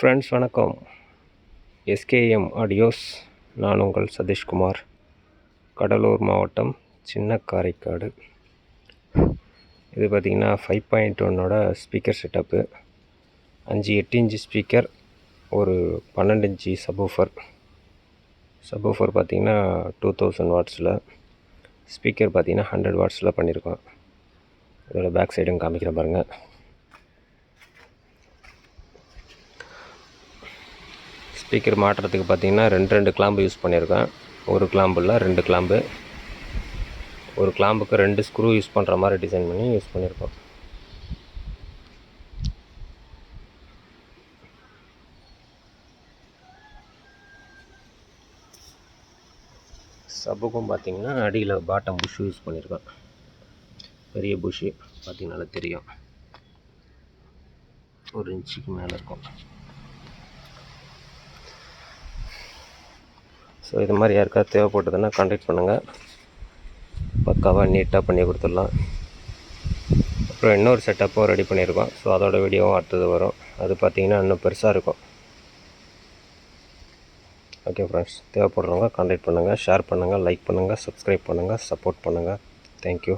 Friends வணக்கம். SKM audios. நான் உங்கள் சதீஷ்குமார், கடலூர் மாவட்டம், சின்ன காரைக்காடு. இது பார்த்திங்கன்னா 5.1ஓட ஸ்பீக்கர் செட்டப்பு. 8 இன்ச்சு ஸ்பீக்கர், ஒரு 12 இன்ச்சு சப்வூஃபர் பார்த்திங்கன்னா 2000 வாட்ஸில். ஸ்பீக்கர் பார்த்திங்கன்னா 100 வாட்ஸில் பண்ணியிருக்கோம். இதோட பேக் சைடும் காமிக்கிறேன் பாருங்கள். ஸ்பீக்கர் மாட்டுறதுக்கு பார்த்திங்கன்னா ரெண்டு கிளாம்பு யூஸ் பண்ணியிருக்கேன். ஒரு கிளாம்பு இல்லை, 2 கிளாம்பு. ஒரு கிளாம்புக்கு 2 ஸ்க்ரூ யூஸ் பண்ணுற மாதிரி டிசைன் பண்ணி யூஸ் பண்ணியிருக்கோம். சப்புக்கும் பார்த்திங்கன்னா அடியில் பாட்டம் புஷ் யூஸ் பண்ணியிருக்கோம். பெரிய புஷ்ஷு பார்த்திங்கனால தெரியும், 1 இன்ச்சுக்கு மேலே இருக்கும். ஸோ இது மாதிரி யாருக்காவது தேவைப்பட்டதுன்னா கான்டாக்ட் பண்ணுங்கள். பக்காவாக நீட்டாக பண்ணி கொடுத்துடலாம். அப்புறம் இன்னொரு செட்டப்பும் ரெடி பண்ணியிருக்கோம். ஸோ அதோட வீடியோவும் அடுத்தது வரும். அது பார்த்திங்கன்னா இன்னும் பெருசாக இருக்கும். ஓகே ஃப்ரெண்ட்ஸ், தேவைப்படுறவங்க கான்டாக்ட் பண்ணுங்கள், ஷேர் பண்ணுங்கள், லைக் பண்ணுங்கள், சப்ஸ்கிரைப் பண்ணுங்கள், சப்போர்ட் பண்ணுங்கள். தேங்க்யூ.